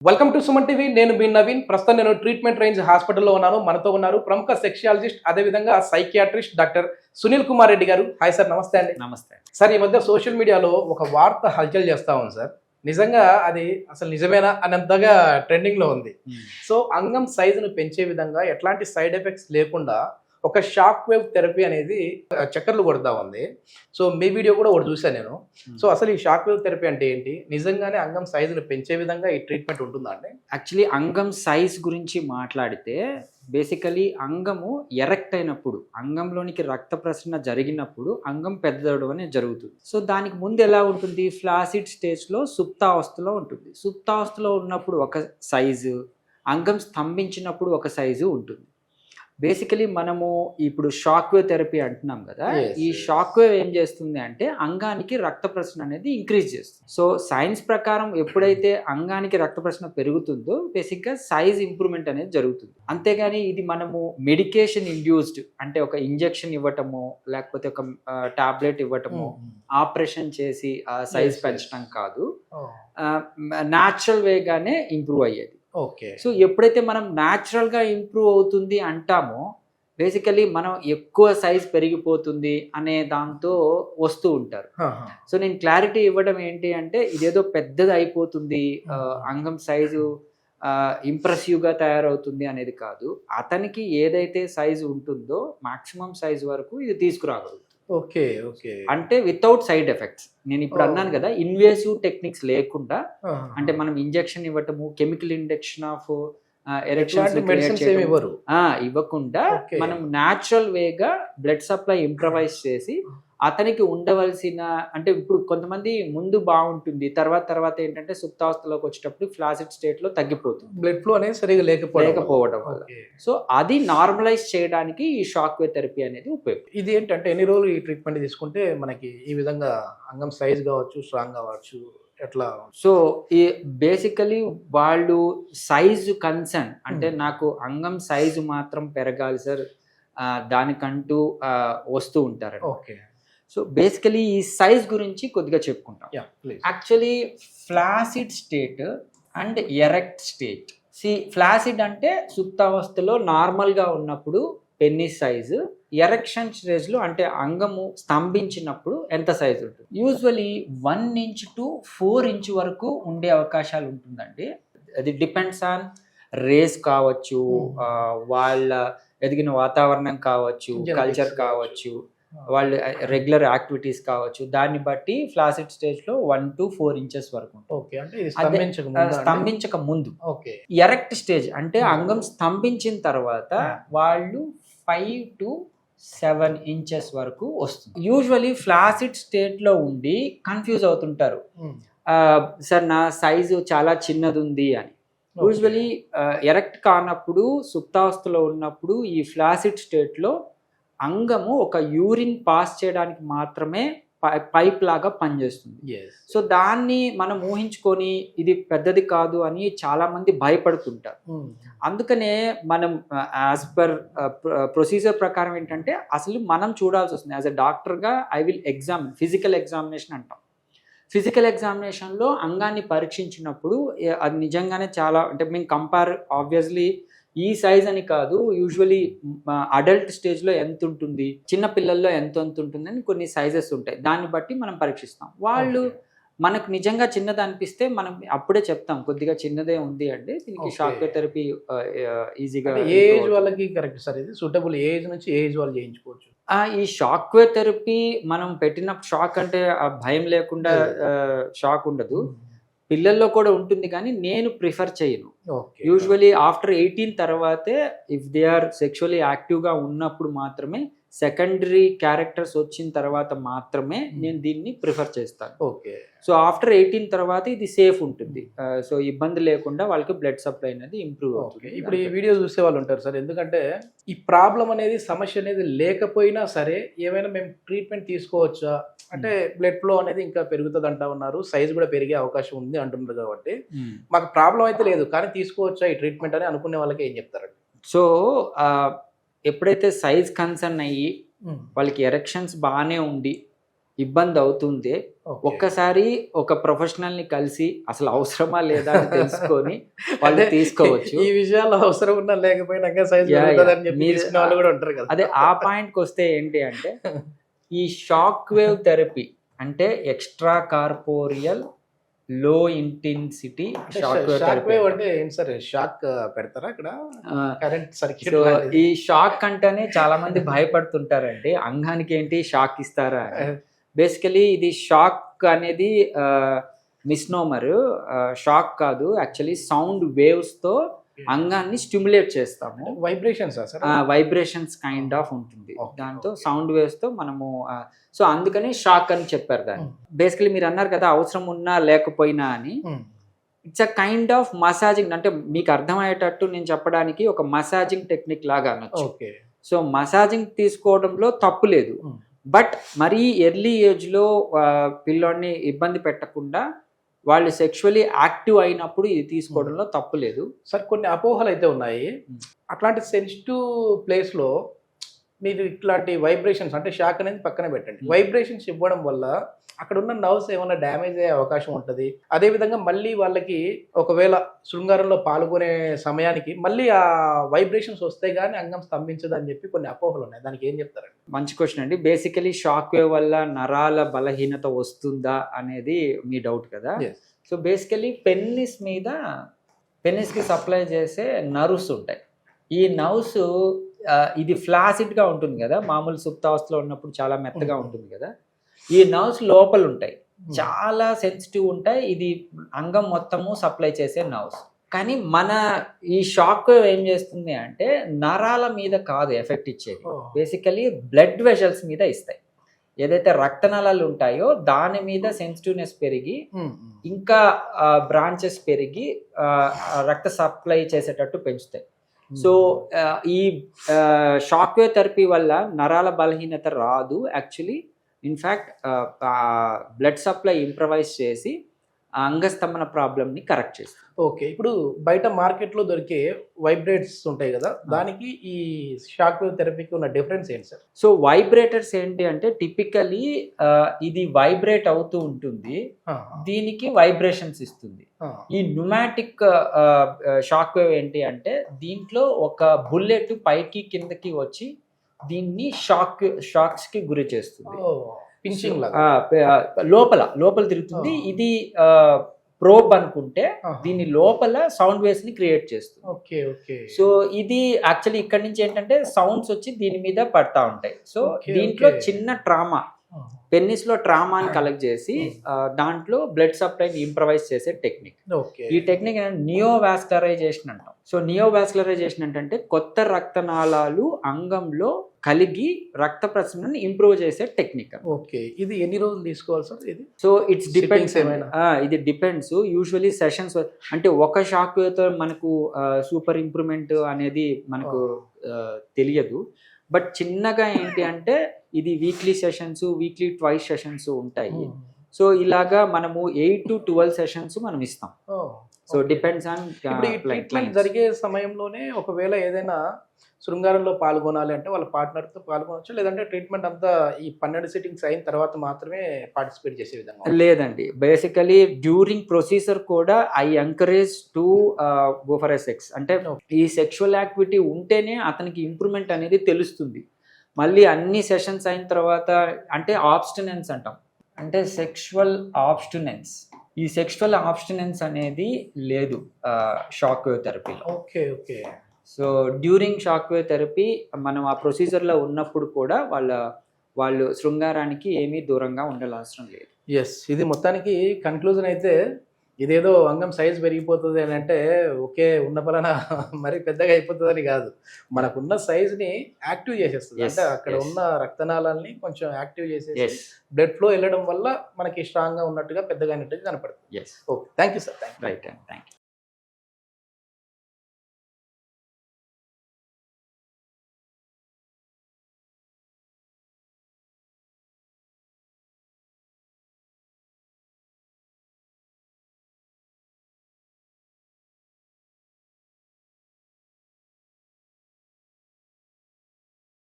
Welcome to Suman TV. నేను మీ నవీన్. ప్రస్తుతం నేను ట్రీట్మెంట్ రేంజ్ హాస్పిటల్లో ఉన్నాను. మనతో ఉన్నారు ప్రముఖ సెక్షియాలజిస్ట్, అదేవిధంగా సైకియాట్రిస్ట్ డాక్టర్ సునీల్ కుమార్ రెడ్డి గారు. హాయ్ సార్, నమస్తే అండి. నమస్తే సార్, ఈ మధ్య సోషల్ మీడియాలో ఒక వార్త హల్చల్ చేస్తా ఉంది సార్. నిజంగా అది అసలు నిజమేనా అనంతగా ట్రెండింగ్లో ఉంది. సో అంగం సైజును పెంచే విధంగా ఎట్లాంటి సైడ్ ఎఫెక్ట్స్ లేకుండా ఒక షాక్ వేవ్ థెరపీ అనేది చక్కర్లు కొడతా ఉంది. సో మీ వీడియో కూడా ఒకటి చూసాను నేను. సో అసలు ఈ షాక్ వేవ్ థెరపీ అంటే ఏంటి? నిజంగానే అంగం సైజును పెంచే విధంగా ఈ ట్రీట్మెంట్ ఉంటుందా అండి? యాక్చువల్లీ అంగం సైజ్ గురించి మాట్లాడితే బేసికలీ అంగము ఎరెక్ట్ అయినప్పుడు, అంగంలోనికి రక్త ప్రసరణ జరిగినప్పుడు అంగం పెద్దదవడం అనేది జరుగుతుంది. సో దానికి ముందు ఎలా ఉంటుంది? ఫ్లాసిడ్ స్టేజ్లో సుప్తావస్థలో ఉంటుంది. సుప్తావస్థలో ఉన్నప్పుడు ఒక సైజు, అంగం స్తంభించినప్పుడు ఒక సైజు ఉంటుంది. బేసికలీ మనము ఇప్పుడు షాక్ వేవ్ థెరపీ అంటున్నాం కదా. ఈ షాక్ వేవ్ ఏం చేస్తుంది అంటే అంగానికి రక్త ప్రసరణ అనేది ఇంక్రీజ్ చేస్తుంది. సో సైన్స్ ప్రకారం ఎప్పుడైతే అంగానికి రక్త ప్రసరణ పెరుగుతుందో బేసిక్గా సైజ్ ఇంప్రూవ్మెంట్ అనేది జరుగుతుంది. అంతేగాని ఇది మనము మెడికేషన్ ఇండ్యూస్డ్ అంటే ఒక ఇంజెక్షన్ ఇవ్వటము, లేకపోతే ఒక టాబ్లెట్ ఇవ్వటము, ఆపరేషన్ చేసి సైజ్ పెంచడం కాదు. న్యాచురల్ వేగానే ఇంప్రూవ్ అయ్యేది. ఓకే. సో ఎప్పుడైతే మనం న్యాచురల్గా ఇంప్రూవ్ అవుతుంది అంటామో బేసికలీ మనం ఎక్కువ సైజ్ పెరిగిపోతుంది అనే దాంతో వస్తూ ఉంటారు. సో నేను క్లారిటీ ఇవ్వడం ఏంటి అంటే ఇదేదో పెద్దది అయిపోతుంది, అంగం సైజు ఇంప్రెసివ్గా తయారవుతుంది అనేది కాదు. అతనికి ఏదైతే సైజు ఉంటుందో మాక్సిమం సైజ్ వరకు ఇది తీసుకురాగలుగుతుంది. Okay okay. అంటే వితౌట్ సైడ్ ఎఫెక్ట్స్. నేను ఇప్పుడు అన్నాను కదా, ఇన్వేసివ్ టెక్నిక్స్ లేకుండా, అంటే మనం ఇంజెక్షన్ ఇవ్వటము, కెమికల్ ఇంజెక్షన్ ఆఫ్ ఎరెక్షన్స్ ఇవ్వకుండా మనం న్యాచురల్ వేగా బ్లడ్ సప్లై ఇంప్రవైజ్ చేసి అతనికి ఉండవలసిన, అంటే ఇప్పుడు కొంతమంది ముందు బాగుంటుంది, తర్వాత ఏంటంటే సుప్తావస్థలోకి వచ్చేటప్పుడు ఫ్లాసిడ్ స్టేట్ లో తగ్గిపోతుంది, బ్లడ్ ఫ్లో అనేది సరిగా లేకపోవడం వల్ల. సో అది నార్మలైజ్ చేయడానికి ఈ షాక్ వేవ్ థెరపీ అనేది ఉపయోగం. ఇది ఏంటంటే ఎన్ని రోజులు ఈ ట్రీట్మెంట్ తీసుకుంటే మనకి ఈ విధంగా అంగం సైజ్ కావచ్చు, స్ట్రాంగ్ కావచ్చు, ఎట్లా? సో ఈ బేసికలీ వాళ్ళు సైజు కన్సర్న్ అంటే నాకు అంగం సైజు మాత్రం పెరగాలి సార్, దానికంటూ వస్తూ ఉంటారు. ఓకే. సో బేసికలీ ఈ సైజ్ గురించి కొద్దిగా చెప్పుకుంటాం. Actually flaccid state and erect state. Flaccid అంటే సుప్తావస్థలో నార్మల్గా ఉన్నప్పుడు పెన్నిస్ సైజు, ఎరెక్షన్ స్టేజ్లో అంటే అంగము స్తంభించినప్పుడు ఎంత సైజు ఉంటుంది? యూజువలీ 1 ఇంచ్ టు 4 ఇంచ్ వరకు ఉండే అవకాశాలు ఉంటుందండి. అది డిపెండ్స్ ఆన్ రేస్ కావచ్చు, వాళ్ళ ఎదిగిన వాతావరణం కావచ్చు, కల్చర్ కావచ్చు, వాళ్ళు రెగ్యులర్ యాక్టివిటీస్ కావచ్చు, దాన్ని బట్టి ఫ్లాసిడ్ స్టేజ్ లో 1 to 4 ఇంచెస్ వరకు స్తంభించక ముందు. ఎరెక్ట్ స్టేజ్ అంటే అంగం స్తంభించిన తర్వాత వాళ్ళు 5 to 7 ఇంచెస్ వరకు వస్తుంది. యూజువలీ ఫ్లాసిడ్ స్టేట్ లో ఉండి కన్ఫ్యూజ్ అవుతుంటారు, సార్ నా సైజు చాలా చిన్నది ఉంది అని. యూజువలీ ఎరెక్ట్ కానప్పుడు, సుప్తావస్థలో ఉన్నప్పుడు ఈ ఫ్లాసిడ్ స్టేట్ లో అంగము ఒక యూరిన్ పాస్ చేయడానికి మాత్రమే పైప్ లాగా పనిచేస్తుంది. సో దాన్ని మనం ఊహించుకొని ఇది పెద్దది కాదు అని చాలా మంది భయపడుతుంటారు. అందుకనే మనం యాజ్ పర్ ప్రొసీజర్ ప్రకారం ఏంటంటే అసలు మనం చూడాల్సి వస్తుంది. యాజ్ ఎ డాక్టర్గా I will examine, physical examination అంటాం. ఫిజికల్ ఎగ్జామినేషన్లో అంగాన్ని పరీక్షించినప్పుడు అది నిజంగానే చాలా, అంటే మేము కంపేర్ ఆబ్వియస్లీ ఈ సైజ్ అని కాదు, యూజువలీ అడల్ట్ స్టేజ్లో ఎంత ఉంటుంది, చిన్న పిల్లల్లో ఎంత ఉంటుంది అని కొన్ని సైజెస్ ఉంటాయి. దాన్ని బట్టి మనం పరీక్షిస్తాం. వాళ్ళు మనకు నిజంగా చిన్నది అనిపిస్తే మనం అప్పుడే చెప్తాం కొద్దిగా చిన్నదే ఉంది అంటే దీనికి షాక్ వేవ్ థెరపీ ఈజీగా. ఏజ్ వాళ్ళకి కరెక్ట్ సార్, ఇది సూటబుల్ ఏజ్ నుంచి ఏజ్ వాళ్ళు చేయించుకోవచ్చు. ఈ షాక్ వేవ్ థెరపీ మనం పెట్టిన షాక్ అంటే భయం లేకుండా షాక్ ఉండదు, పిల్లల్లో కూడా ఉంటుంది, కానీ నేను ప్రిఫర్ చేయను. యూజువలీ ఆఫ్టర్ 18 తర్వాతే ఇఫ్ దే ఆర్ సెక్షువల్లీ యాక్టివ్గా ఉన్నప్పుడు మాత్రమే, సెకండరీ క్యారెక్టర్స్ వచ్చిన తర్వాత మాత్రమే నేను దీన్ని ప్రిఫర్ చేస్తాను. ఓకే. సో ఆఫ్టర్ 18 తర్వాత ఇది సేఫ్ ఉంటుంది. సో ఇబ్బంది లేకుండా వాళ్ళకి బ్లడ్ సప్లై అనేది ఇంప్రూవ్ అవుతుంది. ఇప్పుడు ఈ వీడియో చూసే వాళ్ళు ఉంటారు సార్, ఎందుకంటే ఈ ప్రాబ్లం అనేది, సమస్య అనేది లేకపోయినా సరే ఏమైనా మేము ట్రీట్మెంట్ తీసుకోవచ్చా అంటే బ్లడ్ ఫ్లో అనేది ఇంకా పెరుగుతుంది అంటా ఉన్నారు, సైజ్ కూడా పెరిగే అవకాశం ఉంది అంటున్నారు. కాబట్టి మాకు ప్రాబ్లం అయితే లేదు కానీ తీసుకోవచ్చా ఈ ట్రీట్మెంట్ అని అనుకునే వాళ్ళకి ఏం చెప్తారండి? సో ఎప్పుడైతే సైజ్ కన్సర్న్ అయ్యి వాళ్ళకి ఎరెక్షన్స్ బాగానే ఉండి ఇబ్బంది అవుతుంది, ఒక్కసారి ఒక ప్రొఫెషనల్ ని కలిసి అసలు అవసరమా లేదా అని తెలుసుకొని వాళ్ళు తీసుకోవచ్చు. ఈ విషయాల్లో అవసరం ఉన్నా లేకపోయినా సైజ్ పెరుగుతుందని చెప్పి తీసుకునే వాళ్ళు కూడా ఉంటారు కదా. అదే ఆ పాయింట్కి వస్తే ఏంటి అంటే ఈ షాక్ వేవ్ థెరపీ అంటే ఎక్స్ట్రా కార్పోరియల్ లో ఇంటెన్సిటీ షాక్ వేవ్ థెరపీ. అంటే ఏంటి సార్, షాక్ పెడతారా అక్కడ కరెంట్ సర్క్యూట్? ఈ షాక్ అంటేనే చాలా మంది భయపడుతుంటారండి, అంగానికి ఏంటి షాక్ ఇస్తారా అని. బేసికలీ ఇది షాక్ అనేది మిస్నోమర్, షాక్ కాదు, యాక్చువల్లీ సౌండ్ వేవ్స్ తో అంగాన్ని స్టిమ్యులేట్ చేస్తాము. వైబ్రేషన్స్ కైండ్ ఆఫ్ ఉంటుంది దాంతో, సౌండ్ వేవ్స్ తో మనము. సో అందుకని షాక్ అని చెప్పారు దాన్ని. బేసికలీ మీరు అన్నారు కదా అవసరం ఉన్నా లేకపోయినా అని, it's a kind of massaging. అంటే మీకు అర్థమయ్యేటట్టు నేను చెప్పడానికి ఒక మసాజింగ్ టెక్నిక్ లాగా అనొచ్చు. సో మసాజింగ్ తీసుకోవడంలో తప్పు లేదు, బట్ మరీ ఎర్లీ ఏజ్లో పిల్లోడిని ఇబ్బంది పెట్టకుండా వాళ్ళు సెక్షువల్లీ యాక్టివ్ అయినప్పుడు ఇది తీసుకోవడంలో తప్పు లేదు. సార్ కొన్ని అపోహలు అయితే ఉన్నాయి, అట్లాంటి సెన్సిటివ్ ప్లేస్లో మీరు ఇట్లాంటి వైబ్రేషన్స్ అంటే షాక్ అనేది పక్కన పెట్టండి, వైబ్రేషన్స్ ఇవ్వడం వల్ల అక్కడ ఉన్న నర్వ్స్ ఏమైనా డ్యామేజ్ అయ్యే అవకాశం ఉంటుంది. అదేవిధంగా మళ్ళీ వాళ్ళకి ఒకవేళ శృంగారంలో పాల్గొనే సమయానికి మళ్ళీ ఆ వైబ్రేషన్స్ వస్తే కానీ అంగం స్తంభించదు అని చెప్పి కొన్ని అపోహలు ఉన్నాయి, దానికి ఏం చెప్తారండి? మంచి క్వశ్చన్ అండి. బేసికలీ షాక్ వేవ్ వల్ల నరాల బలహీనత వస్తుందా అనేది మీ డౌట్ కదా. సో బేసికలీ పెన్నిస్కి సప్లై చేసే నర్వ్స్ ఉంటాయి. ఈ నర్వ్స్ ఇది ఫ్లాసిడ్గా ఉంటుంది కదా, మామూలు సుప్తావస్థలో ఉన్నప్పుడు చాలా మెత్తగా ఉంటుంది కదా. ఈ నర్వ్స్ లోపల ఉంటాయి, చాలా సెన్సిటివ్ ఉంటాయి. ఇది అంగం మొత్తము సప్లై చేసే నర్వ్స్. కానీ మన ఈ షాక్ వేవ్ ఏం చేస్తుంది అంటే నరాల మీద కాదు ఎఫెక్ట్ ఇచ్చేది, బేసికలీ బ్లడ్ వెజల్స్ మీద ఇస్తాయి. ఏదైతే రక్తనాళాలు ఉంటాయో దాని మీద సెన్సిటివ్నెస్ పెరిగి ఇంకా బ్రాంచెస్ పెరిగి రక్త సప్లై చేసేటట్టు పెంచుతాయి. సో ఈ షాక్ వేవ్ థెరపీ వల్ల నరాల బలహీనత రాదు. Actually in fact blood supply improvise చేసి అంగస్తంభన ప్రాబ్లమ్ని కరెక్ట్ చేస్తుంది. ఓకే, ఇప్పుడు బయట మార్కెట్లో దొరికే వైబ్రేటర్స్ ఉంటాయి కదా, దానికి ఈ షాక్ వేవ్ థెరపీకి ఉన్న డిఫరెన్స్ ఏంటి సార్? సో వైబ్రేటర్స్ ఏంటి అంటే టిపికలీ ఇది వైబ్రేట్ అవుతూ ఉంటుంది, దీనికి వైబ్రేషన్స్ ఇస్తుంది. ఈ న్యూమాటిక్ షాక్ వేవ్ ఏంటి అంటే దీంట్లో ఒక బుల్లెట్ పైకి కిందకి వచ్చి దీన్ని షాక్స్ కి గురి చేస్తుంది. లోపల తిరుగుతుంది. ఇది ప్రోబ్ అనుకుంటే దీని లోపల సౌండ్ వేవ్స్ ని క్రియేట్ చేస్తుంది. సో ఇది యాక్చువల్లీ ఇక్కడ నుంచి ఏంటంటే సౌండ్స్ వచ్చి దీని మీద పడతా ఉంటాయి. సో దీంట్లో చిన్న ట్రామా, పెన్నిస్ లో ట్రామాని కలెక్ట్ చేసి దాంట్లో బ్లడ్ సప్లైని ఇంప్రవైజ్ చేసే టెక్నిక్. ఈ టెక్నిక్ నియోవాస్కులరైజేషన్ అంటాం. సో నియోవాస్కులరైజేషన్ అంటే కొత్త రక్తనాళాలు అంగంలో కలిగి రక్త ప్రసరణని ఇంప్రూవ్ చేసే టెక్నిక్. ఓకే, ఇది ఎన్ని రోజులు తీసుకోవాలి సార్? ఇది సో ఇట్స్ డిపెండ్స్. ఇది డిపెండ్స్. యూజువలీ సెషన్స్ అంటే ఒక షాక్ వేవ్తో మనకు సూపర్ ఇంప్రూవ్మెంట్ అనేది మనకు తెలియదు. బట్ చిన్నగా ఏంటి అంటే ఇది weekly sessions, weekly twice sessions ఉంటాయి. సో ఇలాగా మనము 8 to 12 సెషన్స్ మనం ఇస్తాం. సో డిపెండ్స్ ఆన్ ట్రీట్మెంట్ జరిగే సమయంలోనే ఒకవేళ ఏదైనా శృంగారంలో పాల్గొనాలి అంటే వాళ్ళ పార్ట్నర్తో పాల్గొనవచ్చు, లేదంటే ట్రీట్మెంట్ అంతా ఈ 12 సిట్టింగ్స్ అయిన తర్వాత మాత్రమే పార్టిసిపేట్ చేసే విధంగా? లేదండి, బేసికలీ డ్యూరింగ్ ప్రొసీజర్ కూడా I encourage to go for a sex. అంటే ఈ సెక్షువల్ యాక్టివిటీ ఉంటేనే అతనికి ఇంప్రూవ్మెంట్ అనేది తెలుస్తుంది. మళ్ళీ అన్ని సెషన్స్ అయిన తర్వాత అంటే ఆబ్స్టినెన్స్ అంటాం, అంటే సెక్షువల్ ఆబ్స్టినెన్స్. ఈ సెక్షువల్ ఆబ్స్టినెన్స్ అనేది లేదు షాక్ వేవ్ థెరపీలో. Okay okay. So during shock wave therapy మనం ఆ ప్రొసీజర్లో ఉన్నప్పుడు కూడా వాళ్ళు శృంగారానికి ఏమీ దూరంగా ఉండాల్సిన లేదు. ఎస్, ఇది మొత్తానికి కన్క్లూజన్ అయితే ఇదేదో అంగం సైజ్ పెరిగిపోతుంది అని అంటే ఓకే ఉన్న పలాన మరి పెద్దగా అయిపోతుందని కాదు, మనకున్న సైజ్ని యాక్టివ్ చేసేస్తుంది. అంటే అక్కడ ఉన్న రక్తనాళాలని కొంచెం యాక్టివ్ చేసేసి బ్లడ్ ఫ్లో వెళ్ళడం వల్ల మనకి స్ట్రాంగ్గా ఉన్నట్టుగా పెద్దగా అయినట్టుగా కనపడుతుంది. Yes. Okay, thank you sir. Right, thank you.